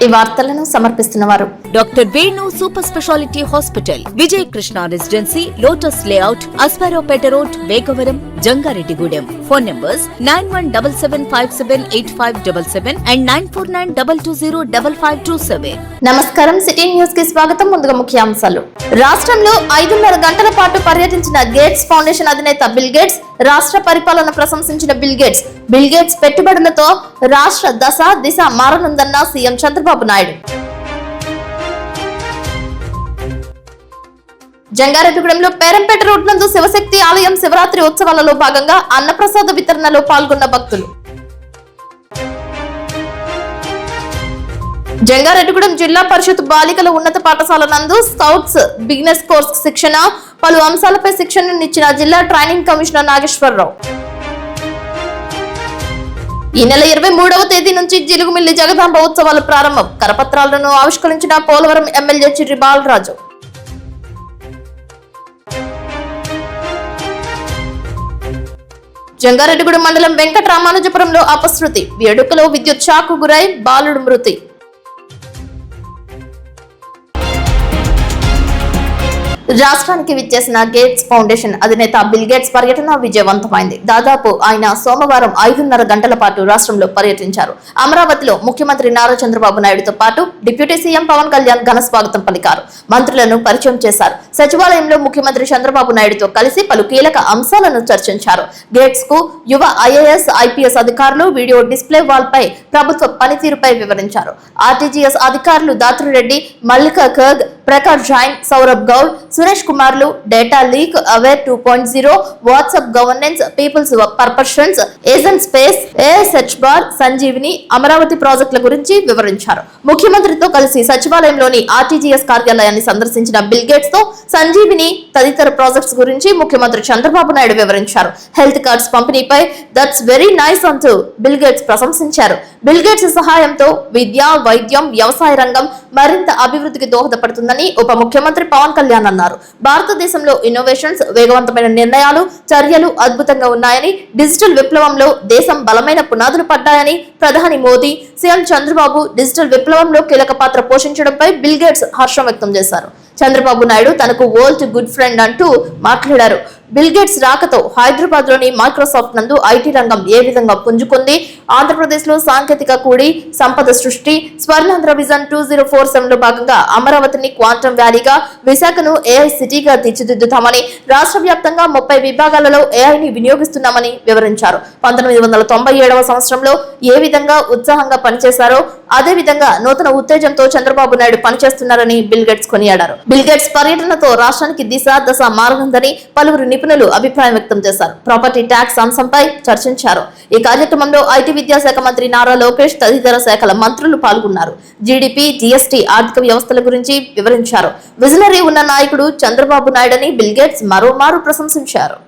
ఈ వార్తలను సమర్పిస్తున్నవారు doctor Venu super speciality hospital, Vijaya Krishna residency, lotus layout, Aswaraopeta road, Vegavaram, Jangareddygudem. Phone numbers 9177578577 and 9492205527. నమస్కారం, సిటీ న్యూస్ కి స్వాగతం. ముందుగా ముఖ్యాంశాలు. రాష్ట్రంలో 5.5 గంటల పాటు పర్యటించిన గేట్స్ ఫౌండేషన్ అధినేత బిల్ గేట్స్. రాష్ట్ర పరిపాలన ప్రశంసించిన బిల్ గేట్స్. బిల్ గేట్స్ పెట్టుబడులతో రాష్ట్ర దశ దిశ మారనుందన్న సీఎం చంద్రబాబు నాయుడు. జంగారెడ్డిగూడెంలో పేరంపేట రోడ్ నందు శివశక్తి ఆలయం శివరాత్రి ఉత్సవాలలో భాగంగా అన్నప్రసాద వితరణలో పాల్గొన్న భక్తులు. జంగారెడ్డిగూడెం జిల్లా పరిషత్ బాలికల ఉన్నత పాఠశాల నందు స్కౌట్స్ బిగినర్స్ కోర్స్ శిక్షణ, పలు అంశాలపై శిక్షణనిచ్చిన జిల్లా ట్రైనింగ్ కమిషనర్ నాగేశ్వరరావు. ఈ నెల 23వ తేదీ నుంచి జిలుగుమిల్లి జగదాంబ ఉత్సవాలు ప్రారంభం. కరపత్రాలను ఆవిష్కరించిన పోలవరం ఎమ్మెల్యే చిర్రి బాలరాజు. జంగారెడ్డిగూడెం మండలం వెంకటరామానుజపురంలో అపశృతి, వేడుకలో విద్యుత్ షాక్ గురై బాలుడు మృతి. రాష్ట్రానికి విచ్చేసిన గేట్స్ ఫౌండేషన్ అధినేత బిల్ గేట్స్ పర్యటన విజయవంతమైంది. దాదాపు ఆయన సోమవారం 5.5 గంటల పాటు రాష్ట్రంలో పర్యటించారు. అమరావతిలో ముఖ్యమంత్రి నారా చంద్రబాబు నాయుడుతో పాటు డిప్యూటీ సీఎం పవన్ కళ్యాణ్ ఘన స్వాగతం పలికారు. మంత్రులను పరిచయం చేశారు. సచివాలయంలో ముఖ్యమంత్రి చంద్రబాబు నాయుడుతో కలిసి పలు కీలక అంశాలను చర్చించారు. గేట్స్ కు యువ ఐఏఎస్, ఐపీఎస్ అధికారులు వీడియో డిస్ప్లే వాల్ పై ప్రభుత్వ పనితీరుపై వివరించారు. ఆర్టీజీఎస్ అధికారులు దాత్రిరెడ్డి, మల్లికా ఖర్గ్, ప్రకాష్ జైన్, సౌరభ్ గౌడ్, సురేష్ కుమార్లు data leak aware 2.0, WhatsApp governance, people's perceptions, agent space, ASH bar, Sanjeevini, Amaravati ప్రాజెక్టుల గురించి వివరించారు. ముఖ్యమంత్రితో కలిసి సచివాలయంలోని ఆర్టీజీఎస్ కార్యాలయాన్ని సందర్శించిన బిల్ గేట్స్ తో సంజీవిని తదితర ప్రాజెక్ట్స్ గురించి ముఖ్యమంత్రి చంద్రబాబు నాయుడు వివరించారు. హెల్త్ కార్డ్స్ పంపిణీపై దట్స్ వెరీ నైస్ అంటూ బిల్ గేట్స్ ప్రశంసించారు. బిల్ గేట్స్ సహాయంతో విద్య, వైద్యం, వ్యవసాయ రంగం మరింత అభివృద్ధికి దోహదపడుతుందని ఉప ముఖ్యమంత్రి పవన్ కళ్యాణ్ అన్నారు. భారతదేశంలో ఇన్నోవేషన్స్, వేగవంతమైన నిర్ణయాలు, చర్యలు అద్భుతంగా ఉన్నాయని, డిజిటల్ విప్లవంలో దేశం బలమైన పునాదులు పడ్డాయని ప్రధాని మోదీ, సీఎం చంద్రబాబు డిజిటల్ విప్లవంలో కీలక పాత్ర పోషించడంపై బిల్ గేట్స్ హర్షం వ్యక్తం చేశారు. చంద్రబాబు నాయుడు తనకు వరల్డ్ గుడ్ ఫ్రెండ్ అంటూ మాట్లాడారు. బిల్ గేట్స్ రాకతో హైదరాబాద్ లోని మైక్రోసాఫ్ట్ నందు ఐటీ రంగం ఏ విధంగా పుంజుకుంది, ఆంధ్రప్రదేశ్ లో సాంకేతిక కూడి సంపద సృష్టి, స్వర్ణాంధ్ర విజన్ 2047 లో భాగంగా అమరావతిని క్వాంటమ్ వ్యాలీగా, విశాఖను ఏఐ సిటీగా తీర్చిదిద్దుతామని, రాష్ట్ర వ్యాప్తంగా 30 విభాగాలలో ఏఐని వినియోగిస్తున్నామని వివరించారు. 1997వ సంవత్సరంలో ఏ విధంగా ఉత్సాహంగా పనిచేశారో అదే విధంగా నూతన ఉత్తేజంతో చంద్రబాబు నాయుడు పనిచేస్తున్నారని బిల్ గేట్స్ కొనియాడారు. బిల్ గేట్స్ పర్యటనతో రాష్ట్రానికి దిశ దశ మారనుందని పలువురు నిపుణులు అభిప్రాయం వ్యక్తం చేశారు. ప్రాపర్టీ ట్యాక్స్ అంశంపై చర్చించారు. ఈ కార్యక్రమంలో ఐటీ విద్యాశాఖ మంత్రి నారా లోకేష్ తదితర శాఖల మంత్రులు పాల్గొన్నారు. జీడీపీ, జీఎస్టీ, ఆర్థిక వ్యవస్థల గురించి వివరించారు. విజనరీ ఉన్న నాయకుడు చంద్రబాబు నాయుడని బిల్ గేట్స్ మరోమారు ప్రశంసించారు.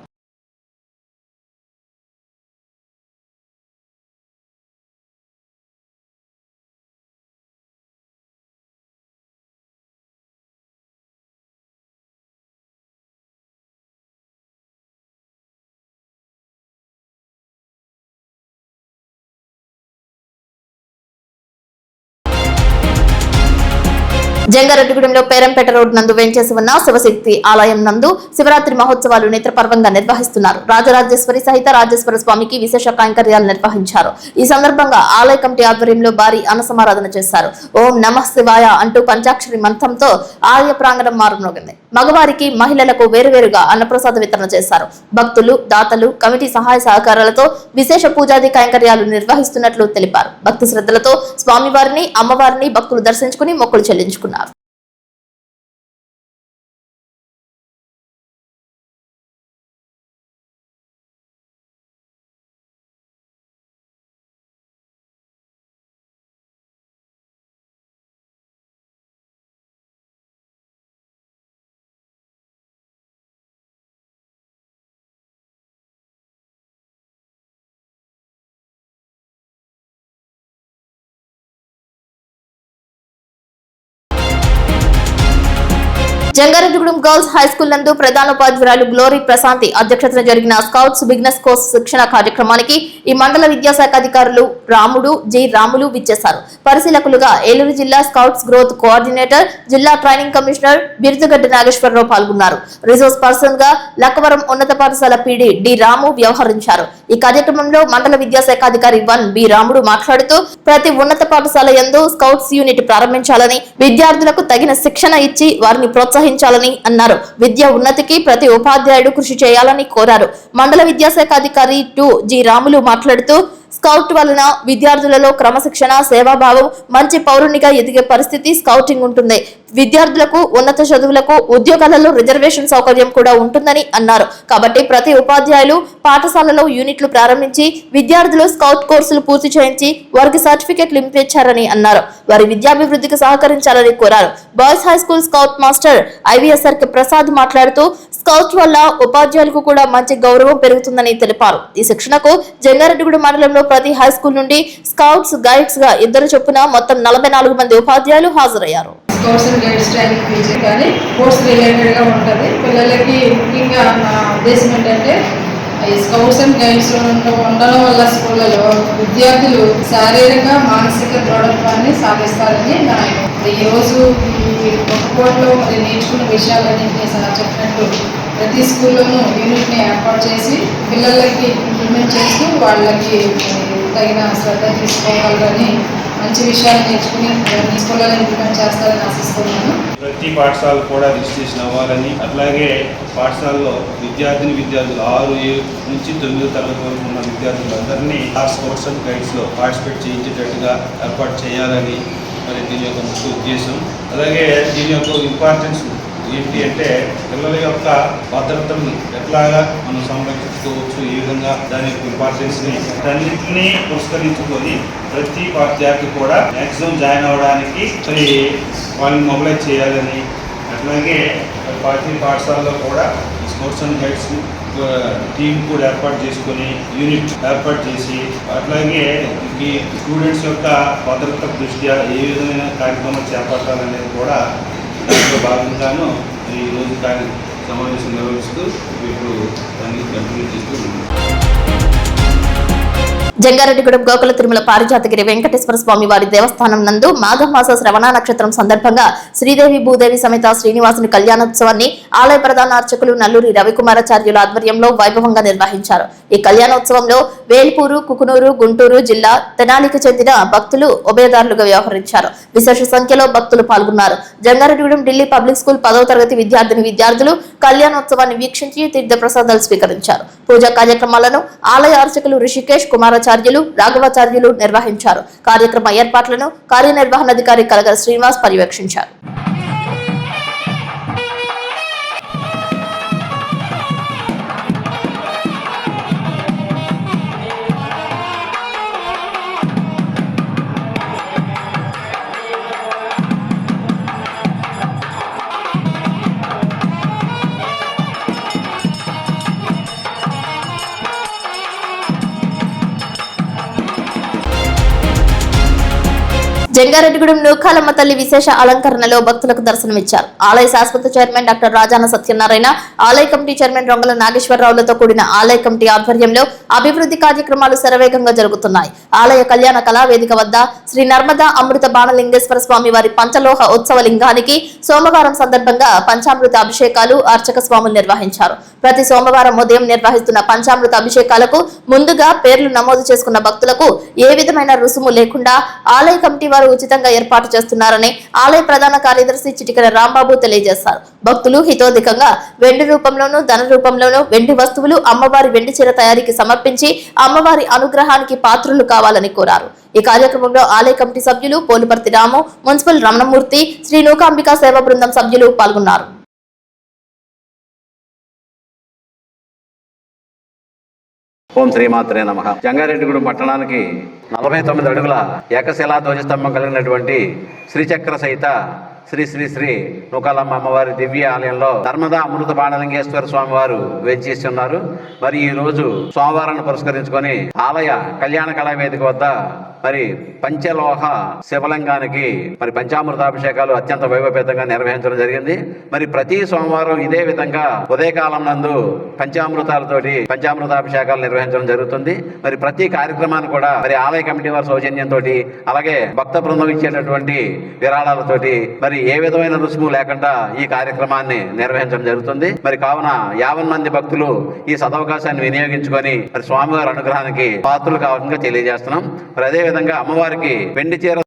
జంగారెడ్డిగూడెంలో పేరంపేట రోడ్ నందు వెంచేసి ఉన్న శివశక్తి ఆలయం నందు శివరాత్రి మహోత్సవాలు నేత్రపర్వంగా నిర్వహిస్తున్నారు. రాజరాజేశ్వరి సహిత రాజేశ్వర స్వామికి విశేష కైంకర్యాలు నిర్వహించారు. ఈ సందర్భంగా ఆలయ కమిటీ ఆధ్వర్యంలో భారీ అన్నసమారాధన చేశారు. ఓం నమః శివాయ అంటూ పంచాక్షరి మంత్రంతో ఆలయ ప్రాంగణం మారుమోగింది. మగవారికి, మహిళలకు వేరువేరుగా అన్నప్రసాద వితరణ చేశారు. భక్తులు, దాతలు కమిటీ సహాయ సహకారాలతో విశేష పూజాది కైంకర్యాలు నిర్వహిస్తున్నట్లు తెలిపారు. భక్తి శ్రద్ధలతో స్వామివారిని, అమ్మవారిని భక్తులు దర్శించుకుని మొక్కులు చెల్లించుకున్నారు. జంగారెడ్డిగూడెం గర్ల్స్ హై స్కూల్ నందు ప్రధానోపాధ్యాయురాలు గ్లోరీ ప్రశాంతి అధ్యక్షతన జరిగిన స్కౌట్స్ బిగినర్స్ కోర్సు శిక్షణ కార్యక్రమానికి ఈ మండల విద్యాశాఖ అధికారులు రాములు విచ్చేశారు. పరిశీలకులుగా ఏలూరు జిల్లా స్కౌట్స్ గ్రోత్ కోఆర్డినేటర్, జిల్లా ట్రైనింగ్ కమిషనర్ బిరుదుగడ్డ నాగేశ్వరరావు పాల్గొన్నారు. రిసోర్స్ పర్సన్ గా లక్కవరం ఉన్నత పాఠశాల పీడీ డి రాము వ్యవహరించారు. ఈ కార్యక్రమంలో మండల విద్యాశాఖ అధికారి 1 బి రాముడు మాట్లాడుతూ ప్రతి ఉన్నత పాఠశాల యందు స్కౌట్స్ యూనిట్ ప్రారంభించాలని, విద్యార్థులకు తగిన శిక్షణ ఇచ్చి వారిని ప్రోత్సహించాలని అన్నారు. విద్య ఉన్నతికి ప్రతి ఉపాధ్యాయుడు కృషి చేయాలని కోరారు. మండల విద్యాశాఖ అధికారి 2 జి రాములు మాట్లాడుతూ స్కౌట్ వలన విద్యార్థులలో క్రమశిక్షణ, సేవాభావం, మంచి పౌరునిగా ఎదిగే పరిస్థితి స్కౌటింగ్ ఉంటుంది. విద్యార్థులకు ఉన్నత చదువులకు, ఉద్యోగాలలో రిజర్వేషన్ సౌకర్యం కూడా ఉంటుందని అన్నారు. కాబట్టి ప్రతి ఉపాధ్యాయులు పాఠశాలలో యూనిట్లు ప్రారంభించి విద్యార్థులు స్కౌట్ కోర్సులు పూర్తి చేయించి వారికి సర్టిఫికెట్లు ఇప్పించారని అన్నారు. వారి విద్యాభివృద్ధికి సహకరించాలని కోరారు. Boys high school scout master IVSR K Prasad మాట్లాడుతూ స్కౌట్ వల్ల ఉపాధ్యాయులకు కూడా మంచి గౌరవం పెరుగుతుందని తెలిపారు. ఈ శిక్షణకు జంగారెడ్డిగూడెం మండలంలో ప్రతి హై స్కూల్ నుండి స్కౌట్స్ గైడ్స్ గా 2 చొప్పున మొత్తం 44 మంది ఉపాధ్యాయులు హాజరయ్యారు. Scouts and guides training teacher కానీ కోర్స్ రిలేటెడ్గా ఉంటుంది. పిల్లలకి ముఖ్యంగా నా ఉద్దేశం ఏంటంటే ఈ స్కౌట్స్ అండ్ గైడ్స్ ఉండడం వల్ల స్కూళ్ళలో విద్యార్థులు శారీరక, మానసిక దృఢత్వాన్ని సాధిస్తారని నా ఈరోజు ఈ ఒక్కోట్లో మరి నేర్చుకున్న విషయాలన్నీ చెప్పినట్టు ప్రతి స్కూల్లోనూ యూనిట్ని ఏర్పాటు చేసి పిల్లలకి ఇంప్లిమెంట్ చేస్తూ వాళ్ళకి తగిన శ్రద్ధ తీసుకోగలరని, మంచి విషయాలు నేర్చుకుని స్కూళ్ళలో ఇంప్లిమెంట్ చేస్తారని ఆశిస్తున్నాను. ప్రతి పాఠశాల కూడా రిజిస్ట్రేషన్ అవ్వాలని, అట్లాగే పాఠశాలలో విద్యార్థులు 6, 7 నుంచి 9 తరగతి వరకు ఉన్న విద్యార్థులందరినీ ఆ స్పోర్ట్స్ అండ్ గైడ్స్లో పార్టిసిపేట్ చేయించేటట్టుగా ఏర్పాటు చేయాలని మరి దీని యొక్క ముఖ్య ఉద్దేశం. అలాగే దీని యొక్క ఇంపార్టెన్స్ ఏంటి అంటే పిల్లల యొక్క భద్రతను ఎట్లాగా మనం సంరక్షించుకోవచ్చు, ఏ విధంగా దాని యొక్క ఇంపార్టెన్స్ని అన్నింటినీ పురస్కరించుకొని ప్రతి విద్యార్థి కూడా మ్యాక్సిమం జాయిన్ అవ్వడానికి మరి వాళ్ళని మొబిలైజ్ చేయాలని, అట్లాగే ప్రతి పాఠశాలలో కూడా స్పోర్ట్స్ అండ్ గైడ్స్ టీం కూడా ఏర్పాటు చేసుకొని యూనిట్ ఏర్పాటు చేసి, అట్లాగే ఈ స్టూడెంట్స్ యొక్క భద్రత దృష్ట్యా ఏ విధమైన కార్యక్రమాలు చేపట్టాలనేది కూడా దాంట్లో భాగంగాను ఈరోజు సమావేశం నిర్వహిస్తూ ఇప్పుడు దాన్ని కంటిన్యూ చేస్తూ ఉన్నాం. జంగారెడ్డిగూడెం గోకుల తిరుమల పారిజాతగిరి వెంకటేశ్వర స్వామి వారి దేవస్థానం నందు మాఘమాస శ్రవణ నక్షత్రం సందర్భంగా శ్రీదేవి భూదేవి సమేత శ్రీనివాసుని కళ్యాణోత్సవాన్ని ఆలయ ప్రధాన అర్చకులు నల్లూరి రవికుమారాచార్యుల ఆధ్వర్యంలో వైభవంగా నిర్వహించారు. ఈ కళ్యాణోత్సవంలో వేల్పూరు, కుకునూరు, గుంటూరు జిల్లా తెనాలికి చెందిన భక్తులు ఉభయదారులుగా వ్యవహరించారు. విశేష సంఖ్యలో భక్తులు పాల్గొన్నారు. జంగారెడ్డిగూడెం ఢిల్లీ పబ్లిక్ స్కూల్ 10వ తరగతి విద్యార్థులు కళ్యాణోత్సవాన్ని వీక్షించి తీర్థ ప్రసాదాలు స్వీకరించారు. పూజా కార్యక్రమాలను ఆలయ అర్చకులు రిషికేష్, కుమారాచార్యులు, రాఘవాచార్యులు నిర్వహించారు. కార్యక్రమ ఏర్పాట్లను కార్యనిర్వహణాధికారి కలగల శ్రీనివాస్ పర్యవేక్షించారు. జంగారెడ్డిగూడెం నూకాలమ్మ తల్లి విశేష అలంకరణలో భక్తులకు దర్శనమిచ్చారు. ఆలయ శాశ్వత చైర్మన్ డాక్టర్ రాజాన సత్యనారాయణ, ఆలయ కమిటీ చైర్మన్ రొంగల నాగేశ్వరరావులతో కూడిన ఆలయ కమిటీ ఆధ్వర్యంలో అభివృద్ధి కార్యక్రమాలు శరవేగంగా జరుగుతున్నాయి. ఆలయ కళ్యాణ కళావేదిక వద్ద శ్రీ నర్మదా అమృత బాణలింగేశ్వర స్వామి వారి పంచలోహ ఉత్సవ లింగానికి సోమవారం సందర్భంగా పంచామృత అభిషేకాలు అర్చక స్వాములు నిర్వహించారు. ప్రతి సోమవారం ఉదయం నిర్వహిస్తున్న పంచామృత అభిషేకాలకు ముందుగా పేర్లు నమోదు చేసుకున్న భక్తులకు ఏ విధమైన రుసుము లేకుండా ఆలయ కమిటీ వారు ఉచితంగా ఏర్పాటు చేస్తున్నారని ఆలయ ప్రధాన కార్యదర్శి చిటికల రాంబాబు తెలియజేశారు. భక్తులు హితోధికంగా వెండి రూపంలోనూ, ధన రూపంలోనూ వెండి వస్తువులు అమ్మవారి వెండి చీర తయారీకి సమర్పించి అమ్మవారి అనుగ్రహానికి పాత్రులు కావాలని కోరారు. ఈ కార్యక్రమంలో ఆలయ కమిటీ సభ్యులు పోలిపర్తి రాము, మున్సిపల్ రమణమూర్తి, శ్రీ నూకాంబికా సేవా బృందం సభ్యులు పాల్గొన్నారు. ఓం శ్రీమాత్రే నమః. జంగారెడ్డిగూడెం పట్టణానికి 49 అడుగుల ఏకశిలా ధ్వజస్తంభం కలిగినటువంటి శ్రీచక్ర సహిత శ్రీ శ్రీ శ్రీ నూకాలమ్మ అమ్మవారి దివ్య ఆలయంలో నర్మదా అమృత బాణలింగేశ్వర స్వామి వారు వేంచేసి ఉన్నారు. మరి ఈ రోజు సోమవారాన్ని పురస్కరించుకొని ఆలయ కళ్యాణ కళావేదిక వద్ద మరి పంచలోహ శివలింగానికి మరి పంచామృతాభిషేకాలు అత్యంత వైభవపేతంగా నిర్వహించడం జరిగింది. మరి ప్రతి సోమవారం ఇదే విధంగా ఉదయకాలం నందు పంచామృతాలతోటి పంచామృతాభిషేకాలు నిర్వహించడం జరుగుతుంది. మరి ప్రతి కార్యక్రమాన్ని కూడా మరి ఆలయ కమిటీ వారి సౌజన్యంతో అలాగే భక్త బృందం ఇచ్చేటటువంటి విరాళాలతోటి మరి ఏ విధమైన రుసుము లేకుండా ఈ కార్యక్రమాన్ని నిర్వహించడం జరుగుతుంది. మరి కావున 50 మంది భక్తులు ఈ సదవకాశాన్ని వినియోగించుకొని మరి స్వామివారి అనుగ్రహానికి పాత్రలు కావాలని తెలియజేస్తున్నాం. మరి అదే విధంగా అమ్మవారికి వెండి చీర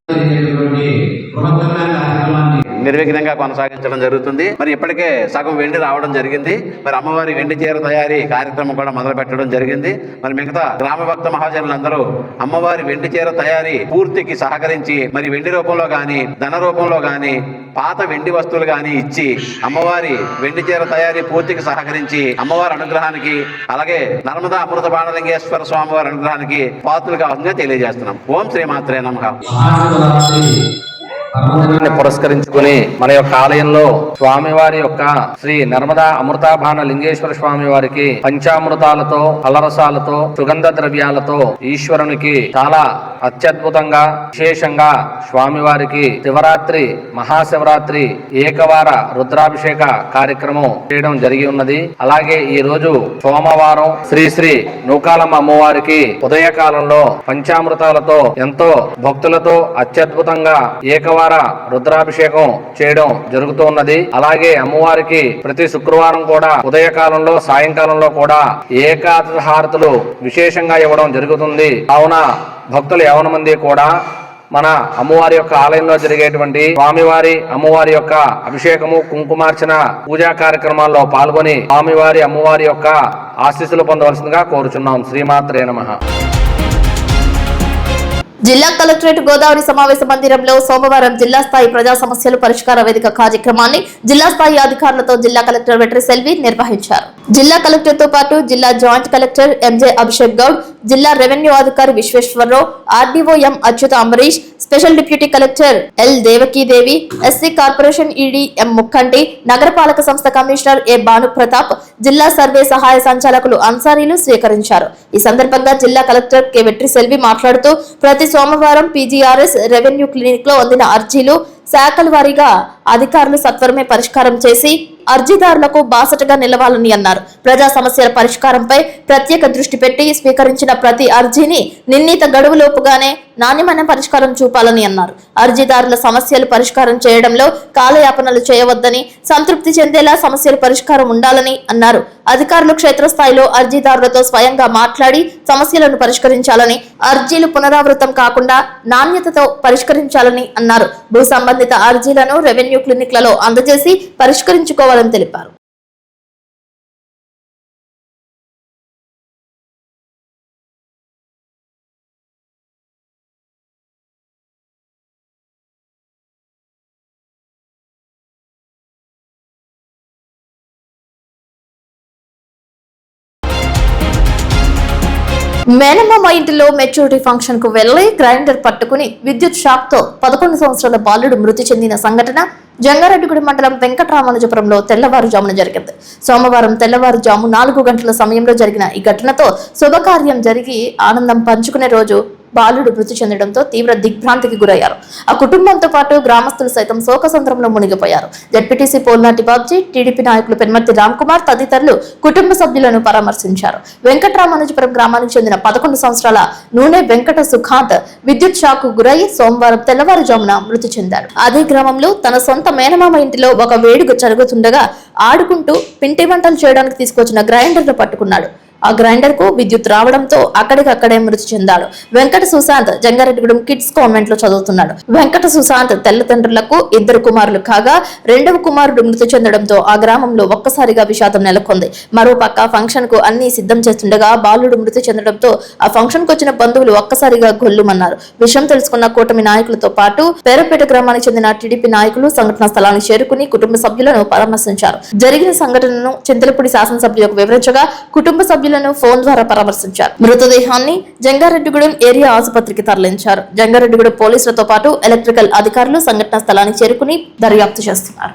నిర్విఘ్నంగా కొనసాగించడం జరుగుతుంది. మరి ఇప్పటికే సగం వెండి రావడం జరిగింది. మరి అమ్మవారి వెండి చీర తయారీ కార్యక్రమం కూడా మొదలు పెట్టడం జరిగింది. మరి మిగతా గ్రామ భక్త మహాజనులందరూ అమ్మవారి వెండి చీర తయారీ పూర్తికి సహకరించి మరి వెండి రూపంలో గాని ధన రూపంలో గాని పాత వెండి వస్తువులు గాని ఇచ్చి అమ్మవారి వెండి చీర తయారీ పూర్తికి సహకరించి అమ్మవారి అనుగ్రహానికి అలాగే నర్మదా అమృత బాణలింగేశ్వర స్వామి వారి అనుగ్రహానికి పాత్రలు కావాలని తెలియజేస్తున్నాం. ఓం శ్రీమాత్రే నమః. పురస్కరించుకుని మన యొక్క ఆలయంలో స్వామివారి యొక్క శ్రీ నర్మదా అమృతాభాన లింగేశ్వర స్వామి వారికి పంచామృతాలతో ఫలరసాలతో సుగంధ ద్రవ్యాలతో ఈశ్వరునికి చాలా అత్యద్భుతంగా విశేషంగా స్వామివారికి శివరాత్రి మహాశివరాత్రి ఏకవార రుద్రాభిషేక కార్యక్రమం చేయడం జరిగి ఉన్నది. అలాగే ఈ రోజు సోమవారం శ్రీ శ్రీ నూకాలమ్మ అమ్మవారికి ఉదయకాలంలో పంచామృతాలతో ఎంతో భక్తులతో అత్యద్భుతంగా ఏకవార రుద్రాభిషేకం చేయడం జరుగుతున్నది. అలాగే అమ్మవారికి ప్రతి శుక్రవారం కూడా ఉదయకాలంలో సాయంకాలంలో కూడా ఏకాదశి హారతులు విశేషంగా ఇవ్వడం జరుగుతుంది. కావున భక్తులు 50 మంది కూడా మన అమ్మవారి యొక్క ఆలయంలో జరిగేటువంటి స్వామివారి అమ్మవారి యొక్క అభిషేకము కుంకుమార్చన పూజా కార్యక్రమాల్లో పాల్గొని స్వామివారి అమ్మవారి యొక్క ఆశీస్సులు పొందవలసిందిగా కోరుచున్నాం. శ్రీమాత్రే నమః. జిల్లా కలెక్టరేట్ గోదావరి సమావేశ మందిరంలో సోమవారం జిల్లా స్థాయి ప్రజా సమస్యలు పరిష్కార వేదిక కార్యక్రమాన్ని జిల్లా స్థాయి అధికారులతో జిల్లా కలెక్టర్ వెట్రి సెల్వి నిర్వహించారు. జిల్లా కలెక్టర్ తో పాటు జిల్లా joint collector MJ Abhishek Goud, జిల్లా రెవెన్యూ అధికారి Visweswararao, RDO M Achyuta Ambarish, special deputy collector L Devakidevi, SC corporation ED M Mukkanti, నగరపాలక సంస్థ కమిషనర్ ఏ భానుప్రతాప్, జిల్లా సర్వే సహాయ సంచాలకులు అన్సారీలు స్వీకరించారు. ఈ సందర్భంగా జిల్లా కలెక్టర్ కె వెట్రి సెల్వి మాట్లాడుతూ ప్రతి సోమవారం పీజీఆర్ఎస్ రెవెన్యూ క్లినిక్ లో అందిన అర్జీలు శాఖల వారీగా అధికారులు సత్వరమే పరిష్కారం చేసి అర్జీదారులకు బాసటగా నిలవాలని అన్నారు. ప్రజా సమస్యల పరిష్కారంపై ప్రత్యేక దృష్టి పెట్టి స్వీకరించిన ప్రతి అర్జీని నిర్ణీత గడువులోపుగానే నాణ్యమైన పరిష్కారం చూపాలని అన్నారు. అర్జీదారుల సమస్యలు పరిష్కారం చేయడంలో కాలయాపనలు చేయవద్దని, సంతృప్తి చెందేలా సమస్యల పరిష్కారం ఉండాలని అన్నారు. అధికారులు క్షేత్రస్థాయిలో అర్జీదారులతో స్వయంగా మాట్లాడి సమస్యలను పరిష్కరించాలని, అర్జీలు పునరావృతం కాకుండా నాణ్యతతో పరిష్కరించాలని అన్నారు. భూ సంబంధిత అర్జీలను రెవెన్యూ క్లినిక్లలో అందజేసి పరిష్కరించుకోవాలని తెలిపారు. మేనమామ ఇంటిలో మెచ్యూరిటీ ఫంక్షన్ కు వెళ్లి గ్రైండర్ పట్టుకుని విద్యుత్ షాక్ తో 11 సంవత్సరాల బాలుడు మృతి చెందిన సంఘటన జంగారెడ్డిగూడెం మండలం వెంకటరామానుజపురంలో తెల్లవారుజామున జరిగింది. సోమవారం తెల్లవారుజాము 4 గంటల సమయంలో జరిగిన ఈ ఘటనతో శుభకార్యం జరిగి ఆనందం పంచుకునే రోజు బాలుడు మృతి చెందడంతో తీవ్ర దిగ్భ్రాంతికి గురయ్యారు. ఆ కుటుంబంతో పాటు గ్రామస్తులు సైతం శోకసంద్రంలో మునిగిపోయారు. జడ్పీటీసీ పోల్నాటి బాబ్జీ, టీడీపీ నాయకులు పెన్మర్తి రామ్కుమార్ తదితరులు కుటుంబ సభ్యులను పరామర్శించారు. వెంకటరామానుజపురం గ్రామానికి చెందిన 11 సంవత్సరాల నూనె వెంకట సుఖాంత్ విద్యుత్ షాక్ గురై సోమవారం తెల్లవారుజామున మృతి చెందాడు. అదే గ్రామంలో తన సొంత మేనమామ ఇంటిలో ఒక వేడుక జరుగుతుండగా ఆడుకుంటూ పిండి వంటలు చేయడానికి తీసుకొచ్చిన గ్రైండర్ ను పట్టుకున్నాడు. ఆ గ్రైండర్ కు విద్యుత్ రావడంతో అక్కడికక్కడే మృతి చెందాడు. వెంకట సుశాంత్ జంగారెడ్డిగూడెం కిడ్స్ కాన్వెంట్ లో చదువుతున్నాడు. వెంకట సుశాంత్ తల్లిదండ్రులకు 2 కుమారులు కాగా 2వ కుమారుడు మృతి చెందడంతో ఆ గ్రామంలో ఒక్కసారిగా విషాదం నెలకొంది. మరోపక్క ఫంక్షన్ కు అన్ని సిద్ధం చేస్తుండగా బాలుడు మృతి చెందడంతో ఆ ఫంక్షన్ కు వచ్చిన బంధువులు ఒక్కసారిగా గొల్లుమన్నారు. విషయం తెలుసుకున్న కూటమి నాయకులతో పాటు పేరపేట గ్రామానికి చెందిన టీడీపీ నాయకులు సంఘటనా స్థలానికి చేరుకుని కుటుంబ సభ్యులను పరామర్శించారు. జరిగిన సంఘటనను చింతలపూడి శాసనసభ్యులకు వివరించగా కుటుంబ సభ్యులను ఫోన్ ద్వారా పరామర్శించారు. మృతదేహాన్ని జంగారెడ్డిగూడెం ఏరియా ఆసుపత్రికి తరలించారు. జంగారెడ్డిగూడెం పోలీసులతో పాటు ఎలక్ట్రికల్ అధికారులు సంఘటనా స్థలానికి చేరుకుని దర్యాప్తు చేస్తున్నారు.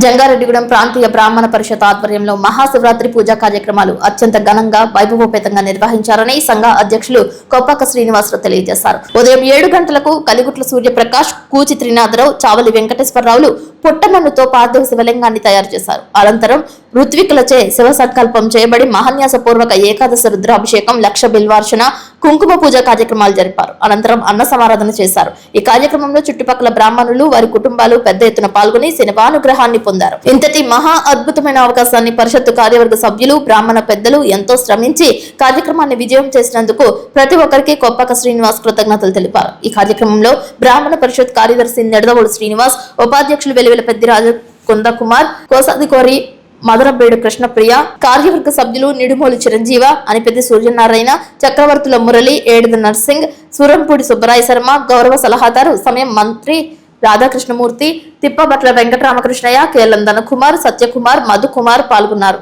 జంగారెడ్డిగూడెం ప్రాంతీయ బ్రాహ్మణ పరిషత్ ఆధ్వర్యంలో మహాశివరాత్రి పూజా కార్యక్రమాలు అత్యంత ఘనంగా వైభవోపేతంగా నిర్వహించారని సంఘ అధ్యక్షులు కొప్పాక శ్రీనివాసరావు తెలియజేశారు. ఉదయం 7 గంటలకు కలిగుట్ల సూర్యప్రకాష్, కూచి త్రినాథరావు, చావలి వెంకటేశ్వరరావులు పుట్టమన్నుతో పార్థివ శివలింగాన్ని తయారు చేశారు. అనంతరం ఋత్వికులచే శివ సంకల్పం చేయబడి మహాన్యాసపూర్వక ఏకాదశ రుద్రాభిషేకం, లక్ష బిల్వార్చన, కుంకుమ పూజ కార్యక్రమాలు జరిపారు. అనంతరం అన్న సమారాధన చేశారు. ఈ కార్యక్రమంలో చుట్టుపక్కల బ్రాహ్మణులు, వారి కుటుంబాలు పెద్ద ఎత్తున పాల్గొని శనివానుగ్రహాన్ని పొందారు. ఇంతటి మహా అద్భుతమైన అవకాశాన్ని పరిషత్తు కార్యవర్గ సభ్యులు, బ్రాహ్మణ పెద్దలు ఎంతో శ్రమించి కార్యక్రమాన్ని విజయం చేసినందుకు ప్రతి ఒక్కరికి కొప్పాక శ్రీనివాస్ కృతజ్ఞతలు తెలిపారు. ఈ కార్యక్రమంలో బ్రాహ్మణ పరిషత్ కార్యదర్శి నెడదవోడు శ్రీనివాస్, ఉపాధ్యక్షులు వెలివెల పెద్దిరాజు, కుందకుమార్, కోసాదికోరి మదరబేడు కృష్ణప్రియ, కార్యవర్గ సభ్యులు నిడుమోలు చిరంజీవ, అనిపెద్ది సూర్యనారాయణ, చక్రవర్తుల మురళి, ఏడుద నర్సింగ్, సూరంపూడి సుబ్బరాయ శర్మ, గౌరవ సలహాదారు, సమయం మంత్రి రాధాకృష్ణమూర్తి, తిప్పబట్ల వెంకటరామకృష్ణయ్య, కేలందన కుమార్, సత్యకుమార్, మధుకుమార్ పాల్గొన్నారు.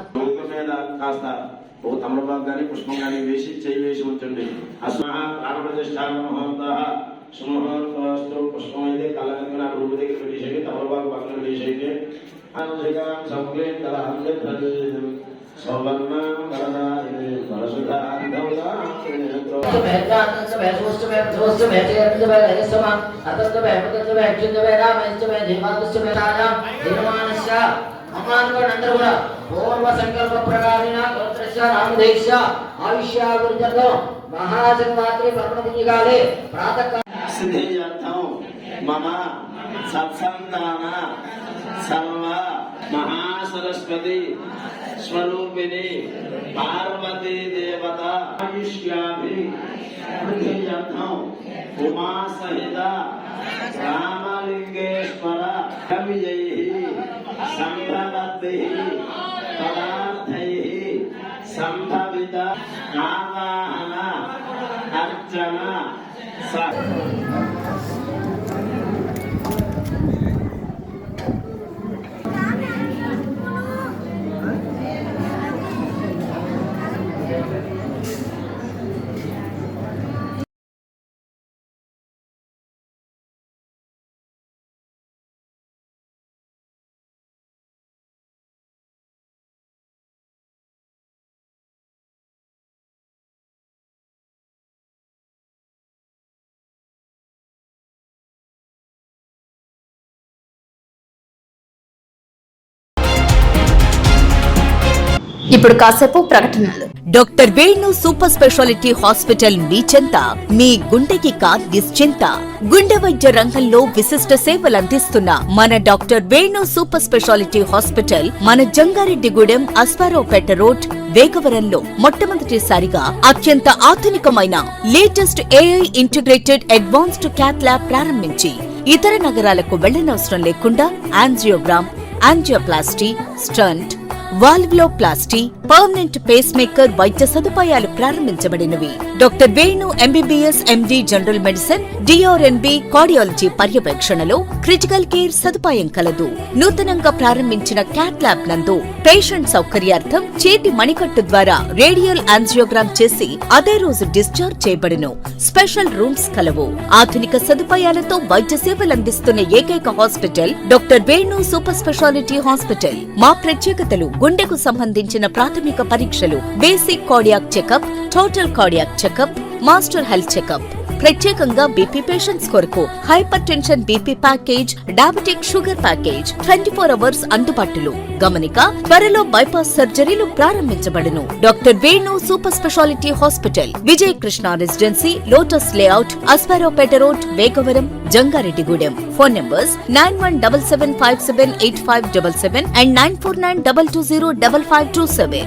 పూర్వ సంకల్ప ప్రకారేణ రామదేశ ఆయుష్యాభివృద్ధితో మహాశివరాత్రి పర్వదిగాలే ప్రాతకాలం మమ సత్సంతాన సర్వ మహాసరస్వతి స్వరూపిణి పార్వతీ దేవత ఆయుష్యాభి వృద్ధియర్థం ఉమా సహిత రామలింగేశ్వర విజయీ సంభవద్భిః పదార్థైః సంభవిత ఆవాహన అర్చన ఇప్పుడు కాసేపు ప్రకటనలు. Doctor Venu super speciality hospital మీ చెంత, మీ గుండెకి నిశ్చింత. గుండె వైద్య రంగంలో విశిష్ట సేవలు అందిస్తున్న మన doctor Venu super speciality hospital మన జంగారెడ్డిగూడెం, అస్పారావుపేట రోడ్, వేగవరంలో మొట్టమొదటిసారిగా అత్యంత ఆధునికమైన latest AI integrated advanced cath lab ప్రారంభించి ఇతర నగరాలకు వెళ్లనవసరం లేకుండా angiogram, angioplasty, stent, valvuloplasty, permanent pacemaker వైద్య సదుపాయాలు ప్రారంభించబడినవి. Doctor Venu MBBS MD general medicine, DRNB cardiology పర్యవేక్షణలో క్రిటికల్ కేర్ సదుపాయం కలదు. నూతనంగా ప్రారంభించిన క్యాట్ ల్యాబ్ నందు పేషెంట్ సౌకర్యార్థం చేతి మణికట్టు ద్వారా రేడియల్ యాంజియోగ్రామ్ చేసి అదే రోజు డిశ్చార్జ్ చేయబడును. స్పెషల్ రూమ్స్ కలవు. ఆధునిక సదుపాయాలతో వైద్య సేవలందిస్తున్న ఏకైక hospital doctor Venu super speciality hospital. మా ప్రత్యేకతలు: గుండెకు సంబంధించిన ప్రాథమిక పరీక్షలు, basic cardiac checkup, total cardiac checkup, master health checkup. ప్రత్యేకంగా బీపీ పేషెంట్స్ కొరకు hypertension BP package, diabetic sugar package 24 hours అందుబాటులో. గమనిక: త్వరలో బైపాస్ సర్జరీలు ప్రారంభించబడును. Doctor Venu super speciality hospital, Vijay Krishna residency, lotus layout, Aswaraopeta road, Vegavaram, Jangareddygudem. Phone numbers 9177578577 and 9492205527.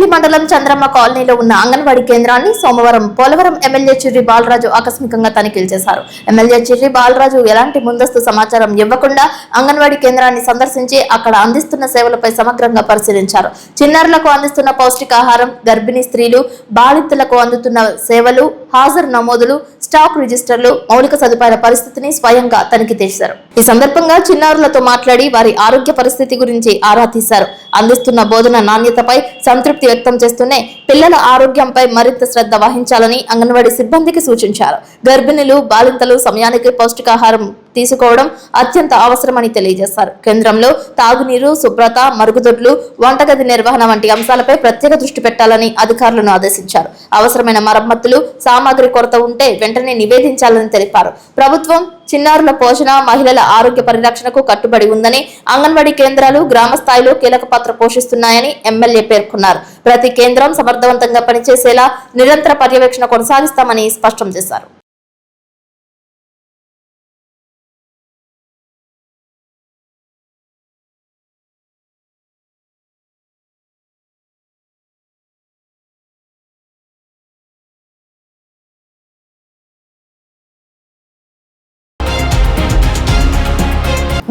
పెద్దింటి మండలం చంద్రమ్మ కాలనీలో ఉన్న అంగన్వాడీ కేంద్రాన్ని సోమవారం పోలవరం ఎమ్మెల్యే చిర్రి బాలరాజు ఆకస్మికంగా తనిఖీలు చేశారు. ఎమ్మెల్యే చిర్రి బాలరాజు ఎలాంటి ముందస్తు సమాచారం ఇవ్వకుండా అంగన్వాడీ కేంద్రాన్ని సందర్శించి అక్కడ అందిస్తున్న సేవలపై సమగ్రంగా పరిశీలించారు. చిన్నారులకు అందిస్తున్న పౌష్టికాహారం, గర్భిణీ స్త్రీలు, బాలింతలకు అందుతున్న సేవలు, హాజరు నమోదులు, స్టాక్ రిజిస్టర్లు, మౌలిక సదుపాయాల పరిస్థితిని స్వయంగా తనిఖీ చేశారు. ఈ సందర్భంగా చిన్నారులతో మాట్లాడి వారి ఆరోగ్య పరిస్థితి గురించి ఆరా తీశారు. అందిస్తున్న బోధన నాణ్యతపై సంతృప్తి వ్యక్తం చేస్తూనే పిల్లల ఆరోగ్యంపై మరింత శ్రద్ధ వహించాలని అంగన్వాడీ సిబ్బందికి సూచించారు. గర్భిణులు, బాలింతలు సమయానికి పౌష్టికాహారం తీసుకోవడం అత్యంత అవసరమని తెలియజేశారు. కేంద్రంలో తాగునీరు, శుభ్రత, మరుగుదొడ్లు, వంటగది నిర్వహణ వంటి అంశాలపై ప్రత్యేక దృష్టి పెట్టాలని అధికారులను ఆదేశించారు. అవసరమైన మరమ్మతులు, సామాగ్రి కొరత ఉంటే వెంటనే నివేదించాలని తెలిపారు. ప్రభుత్వం చిన్నారుల పోషణ, మహిళల ఆరోగ్య పరిరక్షణకు కట్టుబడి ఉందని, అంగన్వాడీ కేంద్రాలు గ్రామ స్థాయిలో కీలక పాత్ర పోషిస్తున్నాయని ఎమ్మెల్యే పేర్కొన్నారు. ప్రతి కేంద్రం సమర్థవంతంగా పనిచేసేలా నిరంతర పర్యవేక్షణ కొనసాగిస్తామని స్పష్టం చేశారు.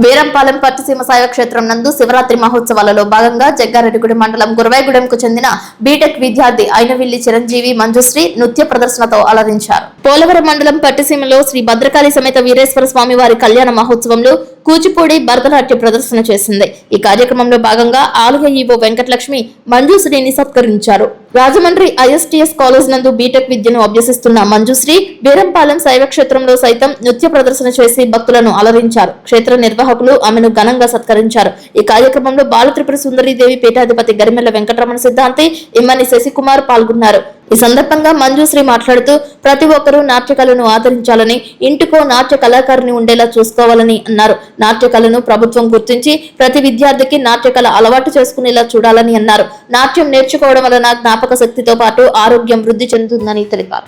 బేరంపాలెం పట్టుసీమ శైవ క్షేత్రం నందు శివరాత్రి మహోత్సవాలలో భాగంగా జగ్గారెడ్డిగూడెం మండలం గురవైగూడెంకు చెందిన బీటెక్ విద్యార్థి అయినవిల్లి చిరంజీవి మంజుశ్రీ నృత్య ప్రదర్శనతో అలరించారు. పోలవరం మండలం పట్టుసీమలో శ్రీ భద్రకాళి సమేత వీరేశ్వర స్వామి వారి కళ్యాణ మహోత్సవంలో కూచిపూడి, భరతనాట్య ప్రదర్శన చేసింది. ఈ కార్యక్రమంలో భాగంగా ఆలయ ఈవో వెంకటలక్ష్మి మంజుశ్రీని సత్కరించారు. రాజమండ్రి ఐఎస్టీఎస్ కాలేజ్ నందు బీటెక్ విద్యను అభ్యసిస్తున్న మంజుశ్రీ బేరంపాలెం శైవ క్షేత్రంలో సైతం నృత్య ప్రదర్శన చేసి భక్తులను అలరించారు. క్షేత్ర నిర్వాహకులు ఆమెను ఘనంగా సత్కరించారు. ఈ కార్యక్రమంలో బాలత్రిపుర సుందరీదేవి పీఠాధిపతి గరిమెల్ల వెంకటరమణ సిద్ధాంతి, ఇమ్మని శశికుమార్ పాల్గొన్నారు. ఈ సందర్భంగా మంజుశ్రీ మాట్లాడుతూ ప్రతి ఒక్కరూ నాట్యకళను ఆదరించాలని, ఇంటికో నాట్య కళాకారుని ఉండేలా చూసుకోవాలని అన్నారు. నాట్యకళను ప్రభుత్వం గుర్తించి ప్రతి విద్యార్థికి నాట్యకళ అలవాటు చేసుకునేలా చూడాలని అన్నారు. నాట్యం నేర్చుకోవడం వలన జ్ఞాపక శక్తితో పాటు ఆరోగ్యం వృద్ధి చెందుతుందని తెలిపారు.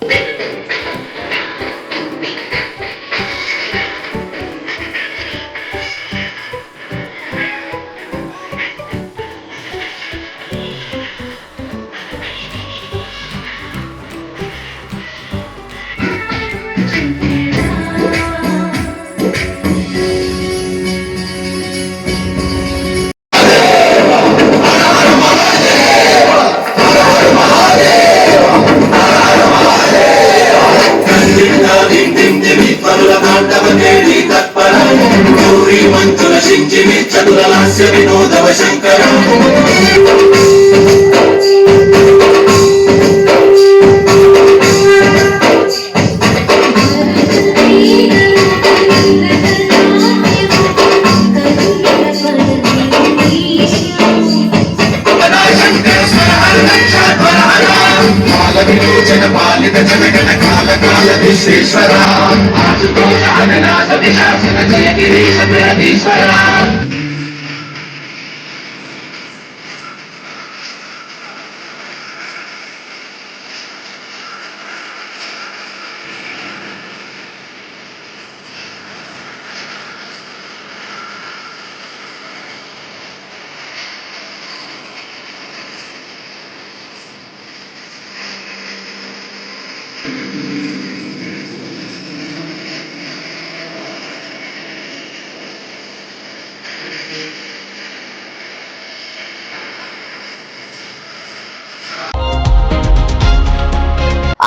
వినోదవ శంకర పాలిత జనగణ కాల కాల విశ్వేశ్వర జయ గిరీశ ప్రదీశ్వర.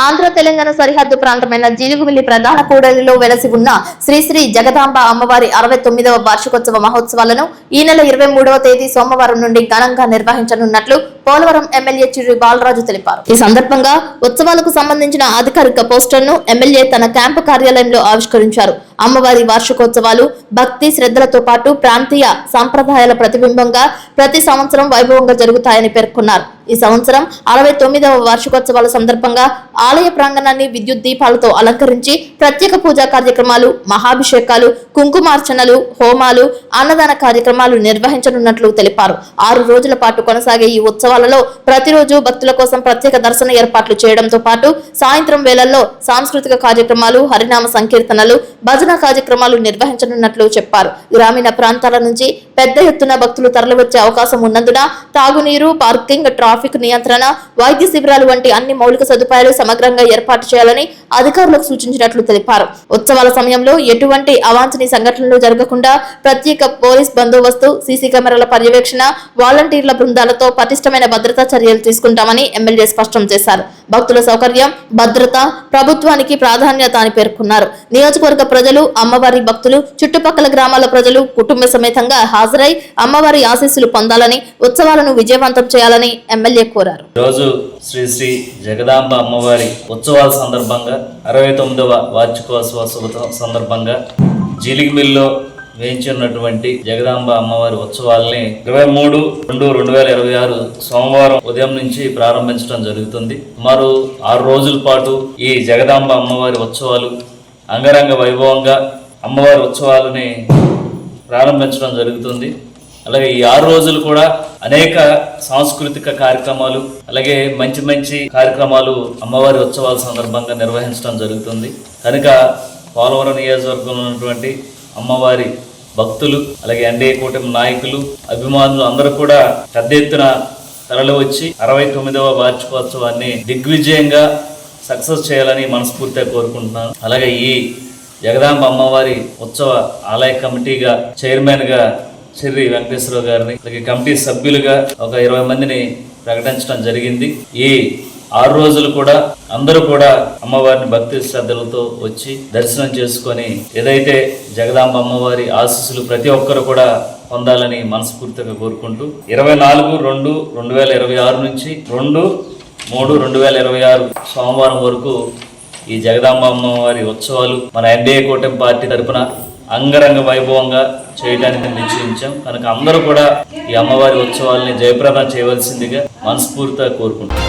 ఆంధ్ర తెలంగాణ సరిహద్దు ప్రాంతమైన జీలుగుమిల్లి ప్రధాన కూడలిలో వెలసి ఉన్న శ్రీ శ్రీ జగదాంబ అమ్మవారి 69వ వార్షికోత్సవ మహోత్సవాలను ఈ నెల 23వ తేదీ సోమవారం నుండి ఘనంగా నిర్వహించనున్నట్లు పోలవరం ఎమ్మెల్యే చిర్రి బాలరాజు తెలిపారు. ఈ సందర్భంగా ఉత్సవాలకు సంబంధించిన అధికారిక పోస్టర్ను ఎమ్మెల్యే తన క్యాంపు కార్యాలయంలో ఆవిష్కరించారు. అమ్మవారి వార్షికోత్సవాలు భక్తి శ్రద్ధలతో పాటు ప్రాంతీయ సంప్రదాయాల ప్రతిబింబంగా ప్రతి సంవత్సరం వైభవంగా జరుగుతాయని పేర్కొన్నారు. ఈ సంవత్సరం 69వ వార్షికోత్సవాల సందర్భంగా ఆలయ ప్రాంగణాన్ని విద్యుత్ దీపాలతో అలంకరించి ప్రత్యేక పూజా కార్యక్రమాలు, మహాభిషేకాలు, కుంకుమార్చనలు, హోమాలు, అన్నదాన కార్యక్రమాలు నిర్వహించనున్నట్లు తెలిపారు. 6 రోజుల పాటు కొనసాగే ఈ ఉత్సవాలలో ప్రతిరోజు భక్తుల కోసం ప్రత్యేక దర్శన ఏర్పాట్లు చేయడంతో పాటు సాయంత్రం వేళల్లో సాంస్కృతిక కార్యక్రమాలు, హరినామ సంకీర్తనలు, భజన కార్యక్రమాలు నిర్వహించనున్నట్లు చెప్పారు. గ్రామీణ ప్రాంతాల నుంచి పెద్ద ఎత్తున భక్తులు తరలివచ్చే అవకాశం ఉన్నందున తాగునీరు, పార్కింగ్, ట్రాఫిక్ ట్రాఫిక్ నియంత్రణ, వైద్య శిబిరాలు వంటి అన్ని మౌలిక సదుపాయాలు సమగ్రంగా ఏర్పాటు చేయాలని అధికారులకు సూచించినట్లు తెలిపారు. ఉత్సవాల సమయంలో ఎటువంటి అవాంఛనీయ సంఘటనలు జరగకుండా ప్రత్యేక పోలీస్ బందోబస్తు, సీసీ కెమెరాల పర్యవేక్షణ, వాలంటీర్ల బృందాలతో పటిష్టమైన భద్రతా చర్యలు తీసుకుంటామని ఎమ్మెల్యే స్పష్టం చేశారు. భక్తుల సౌకర్యం, భద్రత ప్రభుత్వానికి ప్రాధాన్యత అని పేర్కొన్నారు. నియోజకవర్గ ప్రజలు, అమ్మవారి భక్తులు, చుట్టుపక్కల గ్రామాల ప్రజలు కుటుంబ సమేతంగా హాజరై అమ్మవారి ఆశీస్సులు పొందాలని, ఉత్సవాలను విజయవంతం చేయాలని ఎమ్మెల్యే కోరారు. రోజు శ్రీ శ్రీ జగదాంబ అమ్మవారి ఉత్సవాల సందర్భంగా 69వ వార్షికోత్సవ సందర్భంగా జీలిగిమిల్లో వేయించున్నటువంటి జగదాంబ అమ్మవారి ఉత్సవాల్ని 23/2/2026 సోమవారం ఉదయం నుంచి ప్రారంభించడం జరుగుతుంది. సుమారు 6 రోజుల పాటు ఈ జగదాంబ అమ్మవారి ఉత్సవాలు అంగరంగ వైభవంగా అమ్మవారి ఉత్సవాలని ప్రారంభించడం జరుగుతుంది. అలాగే ఈ 6 రోజులు కూడా అనేక సాంస్కృతిక కార్యక్రమాలు, అలాగే మంచి మంచి కార్యక్రమాలు అమ్మవారి ఉత్సవాల సందర్భంగా నిర్వహించడం జరుగుతుంది. కనుక పోలవరం నియోజకవర్గంలో ఉన్నటువంటి అమ్మవారి భక్తులు, అలాగే ఎన్డీఏ కూటమి నాయకులు, అభిమానులు అందరూ కూడా పెద్ద ఎత్తున తరలి వచ్చి 69వ వార్షికోత్సవాన్ని దిగ్విజయంగా సక్సెస్ చేయాలని మనస్ఫూర్తిగా కోరుకుంటున్నాను. అలాగే ఈ జగదాంబ అమ్మవారి ఉత్సవ ఆలయ కమిటీగా చైర్మన్గా శ్రీ వెంకటేశ్వరరావు గారిని, అలాగే కమిటీ సభ్యులుగా ఒక 20 మందిని ప్రకటించడం జరిగింది. ఈ 6 రోజులు కూడా అందరూ కూడా అమ్మవారిని భక్తి శ్రద్ధలతో వచ్చి దర్శనం చేసుకొని ఏదైతే జగదాంబ అమ్మవారి ఆశీస్సులు ప్రతి ఒక్కరు కూడా పొందాలని మనస్ఫూర్తిగా కోరుకుంటూ 24/2/2026 నుంచి 2/3/2026 సోమవారం వరకు ఈ జగదాంబ అమ్మవారి ఉత్సవాలు మన ఎన్డీఏ కూటమి పార్టీ తరఫున అంగరంగ వైభవంగా చేయడానికి నిశ్చయించాం. కనుక అందరూ కూడా ఈ అమ్మవారి ఉత్సవాల్ని జయప్రదం చేయవలసిందిగా మనస్ఫూర్తిగా కోరుకుంటున్నాం.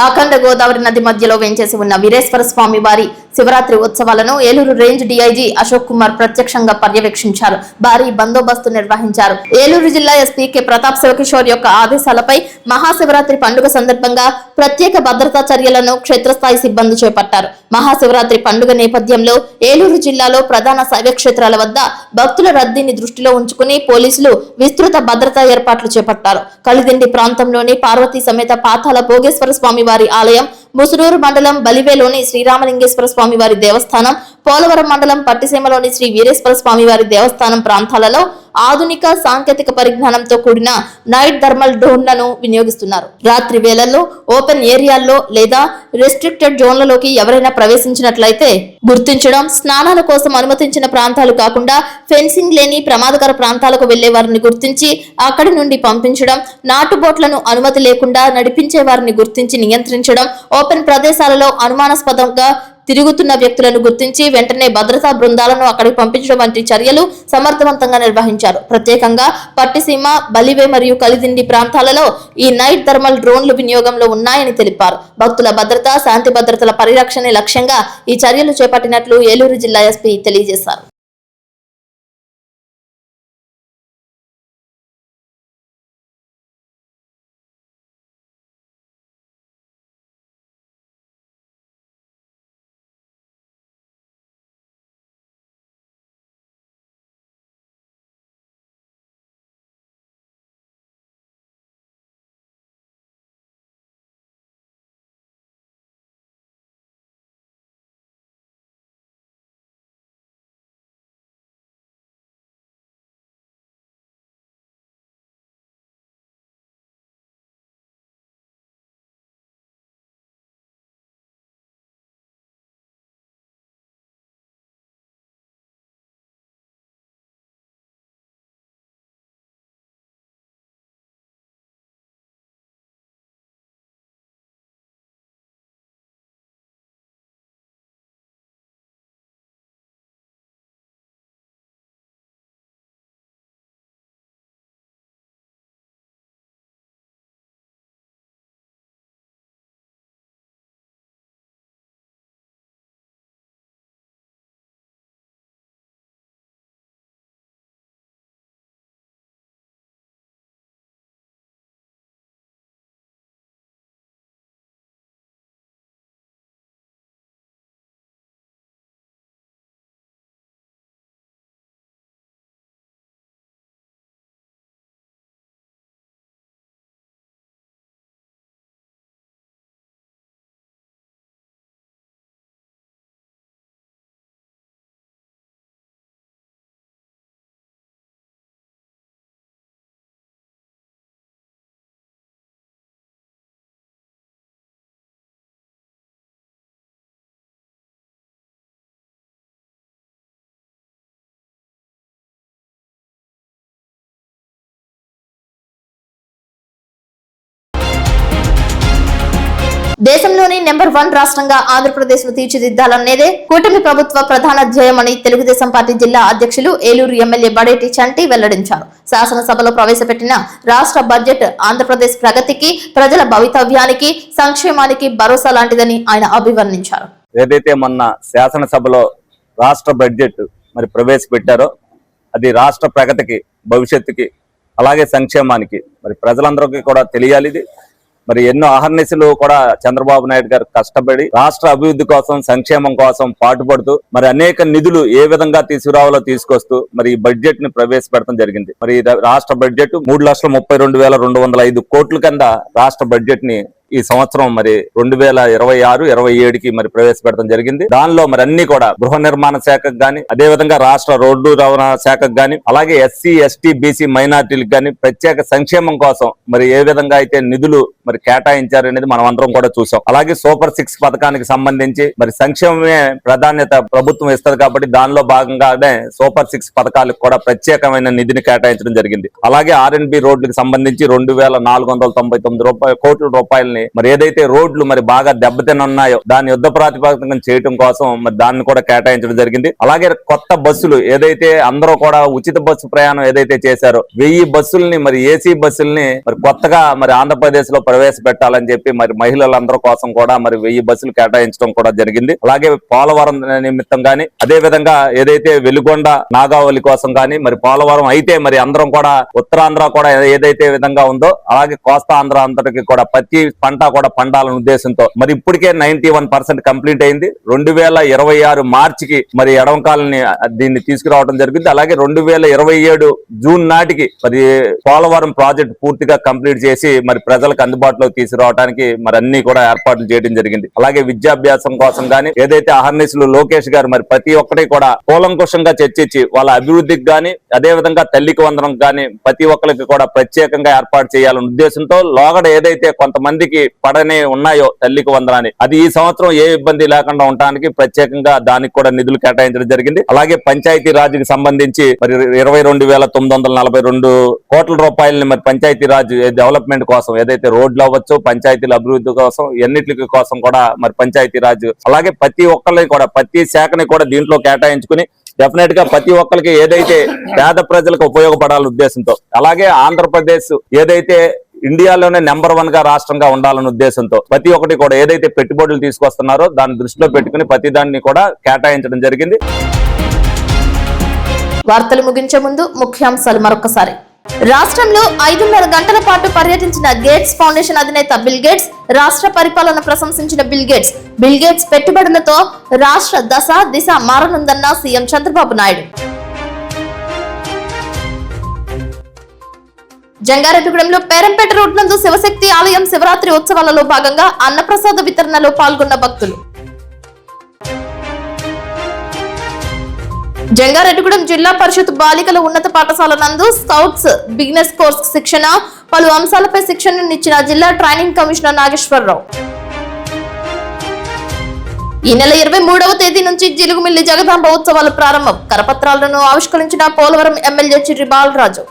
అఖండ గోదావరి నది మధ్యలో వేంచేసి ఉన్న వీరేశ్వర స్వామి వారి శివరాత్రి ఉత్సవాలను ఏలూరు రేంజ్ డీఐజీ అశోక్ కుమార్ ప్రత్యక్షంగా పర్యవేక్షించారు. భారీ బందోబస్తు నిర్వహించారు. ఏలూరు జిల్లా ఎస్పీ కె ప్రతాప్ శివకిషోర్ యొక్క ఆదేశాలపై మహాశివరాత్రి పండుగ సందర్భంగా ప్రత్యేక భద్రతా చర్యలను క్షేత్రస్థాయి సిబ్బంది చేపట్టారు. మహాశివరాత్రి పండుగ నేపథ్యంలో ఏలూరు జిల్లాలో ప్రధాన శైవ క్షేత్రాల వద్ద భక్తుల రద్దీని దృష్టిలో ఉంచుకుని పోలీసులు విస్తృత భద్రతా ఏర్పాట్లు చేపట్టారు. కలిదిండి ప్రాంతంలోని పార్వతీ సమేత పాతాళ భోగేశ్వర స్వామి వారి ఆలయం, ముసునూరు మండలం బలివేలోని శ్రీరామలింగేశ్వర స్వామి వారి దేవస్థానం, పోలవరం మండలం పట్టిసీమలోని శ్రీ వీరేశ్వర స్వామి వారి దేవస్థానం ప్రాంతాలలో ఆధునిక సాంకేతిక పరిజ్ఞానంతో కూడిన నైట్ థర్మల్ డ్రోన్లను వినియోగిస్తున్నారు. రాత్రి వేళల్లో ఓపెన్ ఏరియాల్లో లేదా రెస్ట్రిక్టెడ్ జోన్లలోకి ఎవరైనా ప్రవేశించినట్లయితే గుర్తించడం, స్నానాల కోసం అనుమతించిన ప్రాంతాలు కాకుండా ఫెన్సింగ్ లేని ప్రమాదకర ప్రాంతాలకు వెళ్లే వారిని గుర్తించి అక్కడి నుండి పంపించడం, నాటు బోట్లను అనుమతి లేకుండా నడిపించే వారిని గుర్తించి నియంత్రించడం, ఓపెన్ ప్రదేశాలలో అనుమానాస్పదంగా తిరుగుతున్న వ్యక్తులను గుర్తించి వెంటనే భద్రతా బృందాలను అక్కడికి పంపించడం వంటి చర్యలు సమర్థవంతంగా నిర్వహించారు. ప్రత్యేకంగా పట్టిసీమ, బలివే మరియు కలిదిండి ప్రాంతాలలో ఈ నైట్ థర్మల్ డ్రోన్లు వినియోగంలో ఉన్నాయని తెలిపారు. భక్తుల భద్రత, శాంతి భద్రతల పరిరక్షణే లక్ష్యంగా ఈ చర్యలు చేపట్టినట్లు ఏలూరు జిల్లా ఎస్పీ తెలియజేశారు. దేశంలోని నెంబర్ 1 రాష్ట్రంగా ఆంధ్రప్రదేశ్ ను తీర్చిదిద్దాలనేదే కూటమి ప్రభుత్వ ప్రధాన ధ్యేయమని తెలుగుదేశం పార్టీ జిల్లా అధ్యక్షులు ఏలూరు ఎమ్మెల్యే బడేటి చంటి వెల్లడించారు. శాసనసభలో ప్రవేశపెట్టిన రాష్ట్ర బడ్జెట్ ఆంధ్రప్రదేశ్ ప్రగతికి, ప్రజల భవితవ్యానికి, సంక్షేమానికి భరోసా లాంటిదని ఆయన అభివర్ణించారు. ఏదైతే మొన్న శాసనసభలో రాష్ట్ర బడ్జెట్ మరి ప్రవేశపెట్టారో అది రాష్ట్ర ప్రగతికి, భవిష్యత్తుకి, అలాగే సంక్షేమానికి మరి ప్రజలందరికీ కూడా తెలియాలి. ఇది మరి ఎన్నో అహర్నిశలు కూడా చంద్రబాబు నాయుడు గారు కష్టపడి రాష్ట్ర అభివృద్ధి కోసం, సంక్షేమం కోసం పాటుపడుతూ మరి అనేక నిధులు ఏ విధంగా తీసుకురావాలో తీసుకొస్తూ మరి ఈ బడ్జెట్ ని ప్రవేశపెట్టడం జరిగింది. మరి రాష్ట్ర బడ్జెట్ 3,32,205 కోట్ల కింద రాష్ట్ర బడ్జెట్ ని ఈ సంవత్సరం మరి 2026-27కి మరి ప్రవేశపెట్టడం జరిగింది. దానిలో మరి అన్ని కూడా గృహ నిర్మాణ శాఖకు గాని, అదే విధంగా రాష్ట్ర రోడ్డు రవాణా శాఖకు గాని, అలాగే ఎస్సీ, ఎస్టీ, బీసీ మైనార్టీలకు గాని ప్రత్యేక సంక్షేమం కోసం మరి ఏ విధంగా అయితే నిధులు మరి కేటాయించారు అనేది మనం అందరం కూడా చూసాం. అలాగే సూపర్ 6 పథకానికి సంబంధించి మరి సంక్షేమమే ప్రాధాన్యత ప్రభుత్వం ఇస్తుంది కాబట్టి దానిలో భాగంగానే సూపర్ 6 పథకాలకు కూడా ప్రత్యేకమైన నిధిని కేటాయించడం జరిగింది. అలాగే R&B రోడ్లకు సంబంధించి 2,499 కోట్ల రూపాయలని మరి ఏదైతే రోడ్లు మరి బాగా దెబ్బతిన్నాయో దాన్ని యుద్ధ ప్రాతిపదికన చేయడం కోసం మరి దాన్ని కూడా కేటాయించడం జరిగింది. అలాగే కొత్త బస్సులు ఏదైతే అందరూ కూడా ఉచిత బస్సు ప్రయాణం ఏదైతే చేశారో 1000 బస్సుల్ని మరి ఏసీ బస్సుల్ని మరి కొత్తగా మరి ఆంధ్రప్రదేశ్ లో ప్రవేశపెట్టాలని చెప్పి మరి మహిళలందరూ కోసం కూడా మరి 1000 బస్సులు కేటాయించడం కూడా జరిగింది. అలాగే పోలవరం నిమిత్తం గాని, అదే విధంగా ఏదైతే వెలుగొండ నాగావళి కోసం గాని మరి పోలవరం అయితే మరి అందరం కూడా ఉత్తరాంధ్ర కూడా ఏదైతే విధంగా ఉందో అలాగే కోస్తా ఆంధ్ర అంతటికి కూడా ప్రతి పంట కూడా పండాలనే ఉద్దేశంతో మరి ఇప్పటికే 91% కంప్లీట్ అయింది. 2026 మార్చికి మరి ఎడమకాలని దీన్ని తీసుకురావడం జరిగింది. అలాగే 2027 జూన్ నాటికి మరి పోలవరం ప్రాజెక్ట్ పూర్తిగా కంప్లీట్ చేసి మరి ప్రజలకు అందుబాటులోకి తీసుకురావడానికి మరి అన్ని కూడా ఏర్పాట్లు చేయడం జరిగింది. అలాగే విద్యాభ్యాసం కోసం గానీ ఏదైతే అహర్నిశలు లోకేష్ గారు మరి ప్రతి ఒక్కటి కూడా కూలంకుషంగా చర్చించి వాళ్ళ అభివృద్ధికి గానీ, అదే విధంగా తల్లికి వందనం గానీ ప్రతి ఒక్కరికి కూడా ప్రత్యేకంగా ఏర్పాటు చేయాలనే ఉద్దేశంతో లోగడ ఏదైతే కొంతమందికి పడనే ఉన్నాయో తల్లికి వందనాన్ని అది ఈ సంవత్సరం ఏ ఇబ్బంది లేకుండా ఉండడానికి ప్రత్యేకంగా దానికి కూడా నిధులు కేటాయించడం జరిగింది. అలాగే పంచాయతీ రాజ్కి సంబంధించి మరి 22,942 కోట్ల రూపాయలని మరి పంచాయతీ రాజ్ డెవలప్మెంట్ కోసం ఏదైతే రోడ్లు అవ్వచ్చు, పంచాయతీల అభివృద్ధి కోసం, ఎన్నిటి కోసం కూడా మరి పంచాయతీ రాజ్ అలాగే ప్రతి ఒక్కరిని కూడా ప్రతి శాఖని కూడా దీంట్లో కేటాయించుకుని డెఫినెట్ గా ప్రతి ఒక్కరికి ఏదైతే పేద ప్రజలకు ఉపయోగపడాలనే ఉద్దేశంతో, అలాగే ఆంధ్రప్రదేశ్ ఏదైతే ఇండియాలోనే నెంబర్ 1 గా రాష్ట్రంగా ఉండాలనే ఉద్దేశంతో ప్రతి ఒక్కటి కూడా ఏదైతే పెట్టుబడులు తీసుకొస్తున్నారో దాన్ని దృష్టిలో పెట్టుకుని ప్రతి దాన్ని కూడా కేటాయించడం జరిగింది. వార్తలు ముగించే ముందు ముఖ్యాంశాలు మరొకసారి. రాష్ట్రంలో 5.5 గంటల పాటు పర్యటించిన గేట్స్ ఫౌండేషన్ అధినేత బిల్ గేట్స్, రాష్ట్ర పరిపాలన ప్రశంసించిన బిల్ గేట్స్ పెట్టుబడులతో రాష్ట్ర దశ దిశ మారనుందన్న సీఎం చంద్రబాబు నాయుడు. జంగారెడ్డిగూడెంలో పేరంపేట రోడ్ నందు శివశక్తి ఆలయం శివరాత్రి ఉత్సవాలలో భాగంగా అన్నప్రసాద వితరణలో పాల్గొన్న భక్తులు. జంగారెడ్డిగూడెం జిల్లా పరిషత్ బాలికల ఉన్నత పాఠశాల నందు స్కౌట్స్ బిగినర్స్ కోర్స్ శిక్షణ, పలు అంశాలపై శిక్షణనిచ్చిన జిల్లా ట్రైనింగ్ కమిషనర్ నాగేశ్వరరావు. ఈ నెల 23వ తేదీ నుంచి జిలుగుమిల్లి జగదాంబ ఉత్సవాలు ప్రారంభం. కరపత్రాలను ఆవిష్కరించిన పోలవరం ఎమ్మెల్యే చిర్రి బాలరాజు.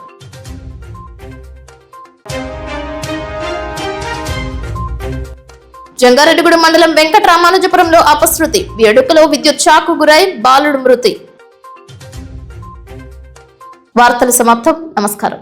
జంగారెడ్డిగూడెం మండలం వెంకటరామానుజపురంలో అపశృతి, వేడుకలో విద్యుత్ షాక్ గురై బాలుడు మృతి. వార్తలు సమాప్తం. నమస్కారం.